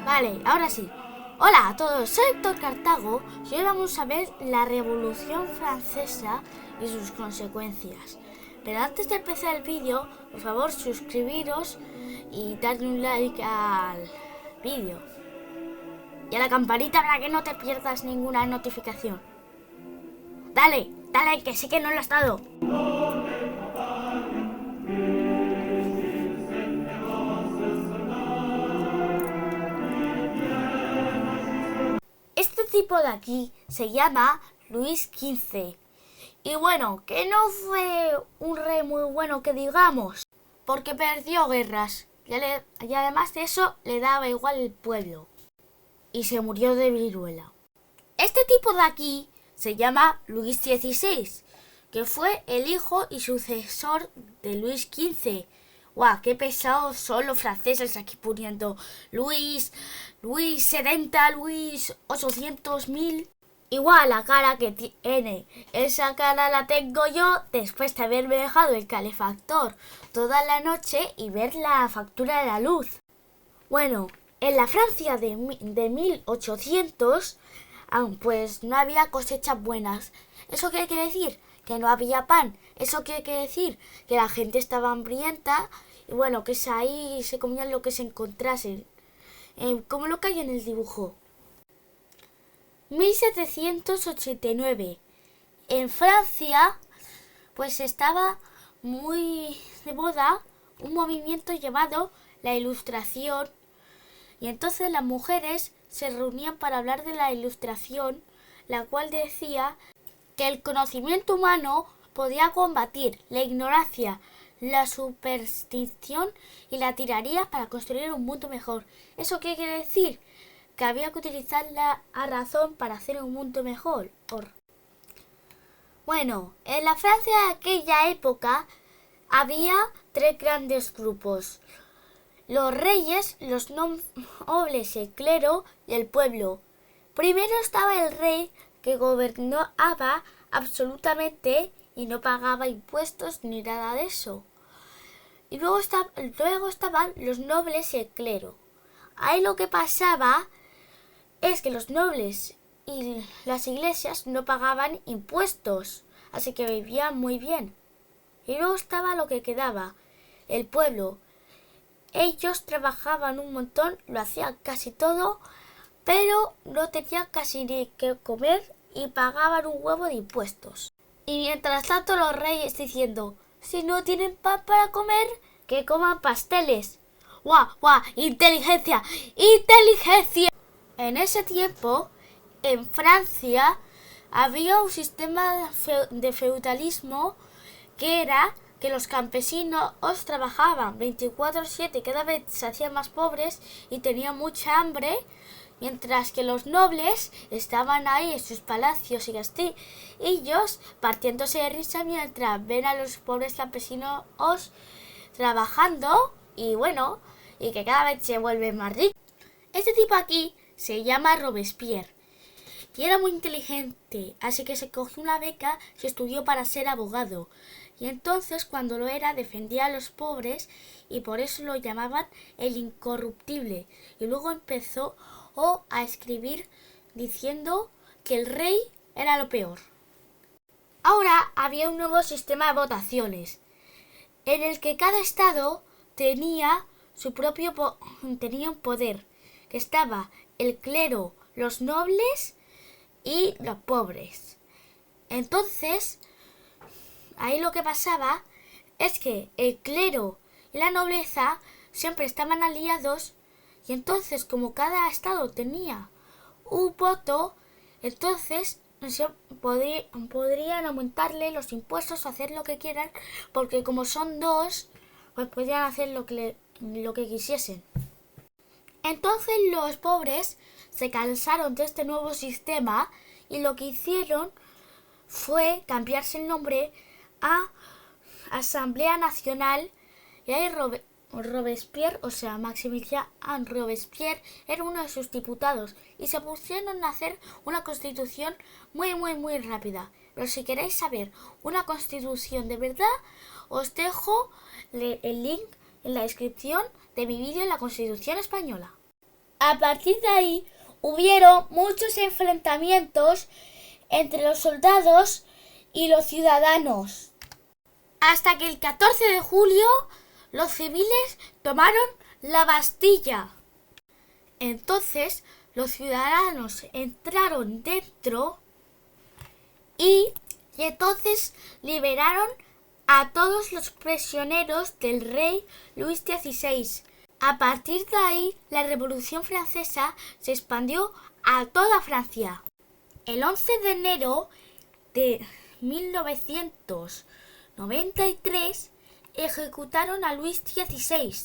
Vale, ahora sí. Hola a todos, soy Héctor Cartago y hoy vamos a ver la Revolución Francesa y sus consecuencias. Pero antes de empezar el vídeo, por favor suscribiros y darle un like al vídeo. Y a la campanita para que no te pierdas ninguna notificación. Dale, que sí que no lo has dado. Este tipo de aquí se llama Luis XV. Y bueno, que no fue un rey muy bueno que digamos, porque perdió guerras y además de eso le daba igual el pueblo. Y se murió de viruela. Este tipo de aquí se llama Luis XVI, que fue el hijo y sucesor de Luis XV. ¡Guau! ¡Qué pesados son los franceses aquí poniendo Luis 70, Luis 800.000! Igual la cara que tiene, esa cara la tengo yo después de haberme dejado el calefactor toda la noche y ver la factura de la luz. Bueno, en la Francia de 1800, pues no había cosechas buenas. ¿Eso qué quiere decir? Que no había pan. ¿Eso qué quiere decir? Que la gente estaba hambrienta y bueno, que ahí se comían lo que se encontrasen. Como lo que hay en el dibujo. 1789. En Francia, pues estaba muy de moda un movimiento llamado la Ilustración. Y entonces las mujeres se reunían para hablar de la Ilustración, la cual decía que el conocimiento humano podía combatir la ignorancia, la superstición y la tiranía para construir un mundo mejor. ¿Eso qué quiere decir? Que había que utilizar la razón para hacer un mundo mejor. Bueno, en la Francia de aquella época había tres grandes grupos: los reyes, los nobles, el clero y el pueblo. Primero estaba el rey, que gobernaba absolutamente y no pagaba impuestos ni nada de eso. Y luego estaban los nobles y el clero. Ahí lo que pasaba es que los nobles y las iglesias no pagaban impuestos, así que vivían muy bien. Y luego estaba lo que quedaba, el pueblo. Ellos trabajaban un montón, lo hacían casi todo, pero no tenían casi ni que comer y pagaban un huevo de impuestos. Y mientras tanto los reyes diciendo: si no tienen pan para comer, que coman pasteles. ¡Guau, guau! ¡Inteligencia! ¡Inteligencia! En ese tiempo, en Francia, había un sistema de feudalismo que era que los campesinos trabajaban 24/7, cada vez se hacían más pobres y tenían mucha hambre, mientras que los nobles estaban ahí en sus palacios y castillos partiéndose de risa mientras ven a los pobres campesinos trabajando y bueno, y que cada vez se vuelven más ricos. Este tipo aquí se llama Robespierre y era muy inteligente, así que se cogió una beca y estudió para ser abogado. Y entonces, cuando lo era, defendía a los pobres y por eso lo llamaban el incorruptible. Y luego empezó a escribir diciendo que el rey era lo peor. Ahora había un nuevo sistema de votaciones en el que cada estado tenía su propio tenía un poder, que estaba el clero, los nobles y los pobres. Entonces, ahí lo que pasaba es que el clero y la nobleza siempre estaban aliados y entonces, como cada estado tenía un voto, entonces podrían aumentarle los impuestos o hacer lo que quieran, porque como son dos, pues podían hacer lo que quisiesen. Entonces los pobres se cansaron de este nuevo sistema y lo que hicieron fue cambiarse el nombre a Asamblea Nacional, y ahí Robespierre, o sea, Maximilien Robespierre, era uno de sus diputados y se pusieron a hacer una constitución muy rápida. Pero si queréis saber una constitución de verdad, os dejo el link en la descripción de mi vídeo en la Constitución Española. A partir de ahí hubieron muchos enfrentamientos entre los soldados y los ciudadanos, hasta que el 14 de julio los civiles tomaron la Bastilla. Entonces los ciudadanos entraron dentro y entonces liberaron a todos los prisioneros del rey Luis XVI. A partir de ahí, la Revolución Francesa se expandió a toda Francia. El 11 de enero de 1993 ejecutaron a Luis XVI.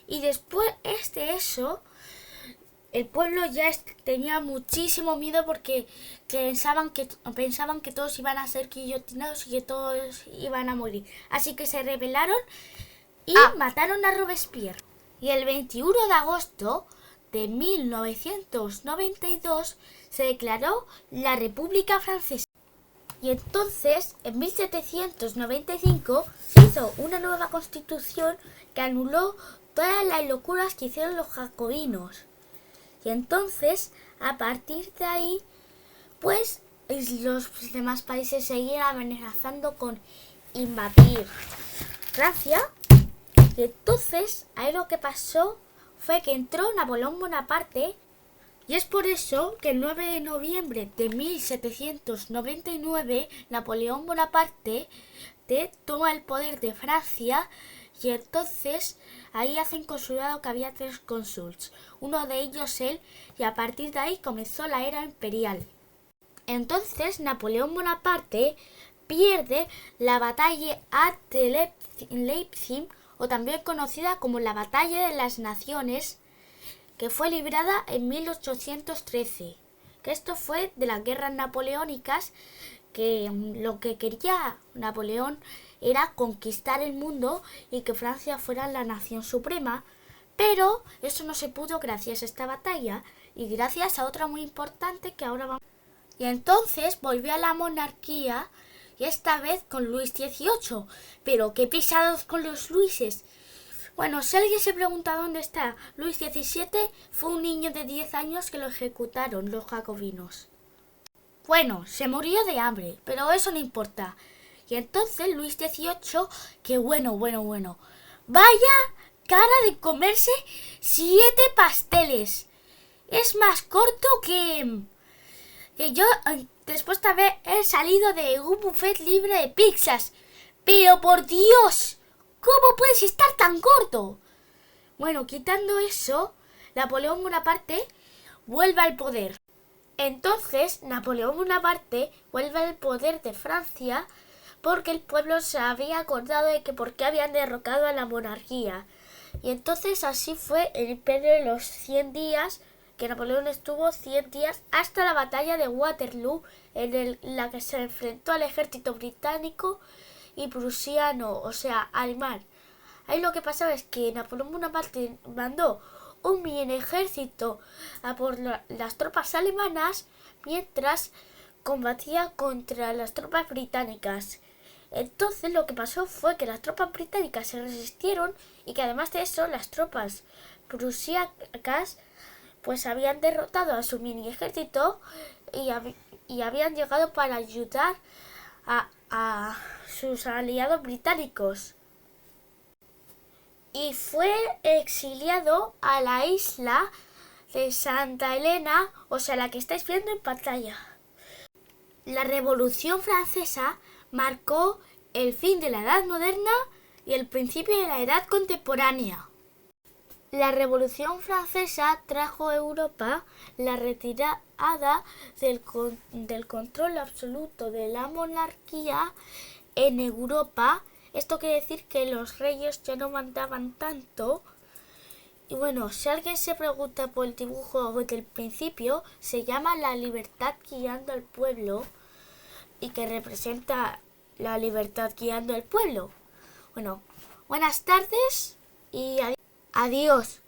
Y después de eso, el pueblo ya tenía muchísimo miedo porque pensaban que todos iban a ser guillotinados y que todos iban a morir. Así que se rebelaron y mataron a Robespierre. Y el 21 de agosto de 1992 se declaró la República Francesa. Y entonces, en 1795, se hizo una nueva constitución que anuló todas las locuras que hicieron los jacobinos. Y entonces, a partir de ahí, pues los demás países seguían amenazando con invadir Francia. Y entonces, ahí lo que pasó fue que entró Napoleón Bonaparte. Y es por eso que el 9 de noviembre de 1799 Napoleón Bonaparte toma el poder de Francia. Y entonces ahí hacen consulado que había 3 cónsules, uno de ellos él, y a partir de ahí comenzó la era imperial. Entonces Napoleón Bonaparte pierde la batalla de Leipzig, o también conocida como la Batalla de las Naciones, que fue librada en 1813. Que esto fue de las guerras napoleónicas, que lo que quería Napoleón era conquistar el mundo y que Francia fuera la nación suprema, pero eso no se pudo gracias a esta batalla y gracias a otra muy importante que ahora vamos. Y entonces volvió a la monarquía, y esta vez con Luis XVIII. Pero qué pisados con los Luises. Bueno, si alguien se pregunta dónde está Luis XVII, fue un niño de 10 años que lo ejecutaron los jacobinos. Bueno, se murió de hambre, pero eso no importa. Y entonces Luis XVIII, que bueno. Vaya cara de comerse 7 pasteles. Es más corto que yo después de haber salido de un buffet libre de pizzas. Pero por Dios, ¿cómo puedes estar tan corto? Bueno, quitando eso, Napoleón Bonaparte vuelve al poder. Entonces, Napoleón Bonaparte vuelve al poder de Francia porque el pueblo se había acordado de que por qué habían derrocado a la monarquía. Y entonces así fue el imperio de los 100 días, que Napoleón estuvo 100 días hasta la batalla de Waterloo, en la que se enfrentó al ejército británico y prusiano, o sea, alemán. Ahí lo que pasaba es que Napoleón Bonaparte mandó un mini ejército a por las tropas alemanas mientras combatía contra las tropas británicas. Entonces lo que pasó fue que las tropas británicas se resistieron y que además de eso las tropas prusíacas pues habían derrotado a su mini ejército y habían llegado para ayudar a sus aliados británicos. Y fue exiliado a la isla de Santa Elena, o sea, la que estáis viendo en pantalla. La Revolución Francesa marcó el fin de la Edad Moderna y el principio de la Edad Contemporánea. La Revolución Francesa trajo a Europa la retirada del control absoluto de la monarquía en Europa. Esto quiere decir que los reyes ya no mandaban tanto. Y bueno, si alguien se pregunta por el dibujo del principio, se llama La libertad guiando al pueblo y que representa la libertad guiando al pueblo. Bueno, buenas tardes y adiós.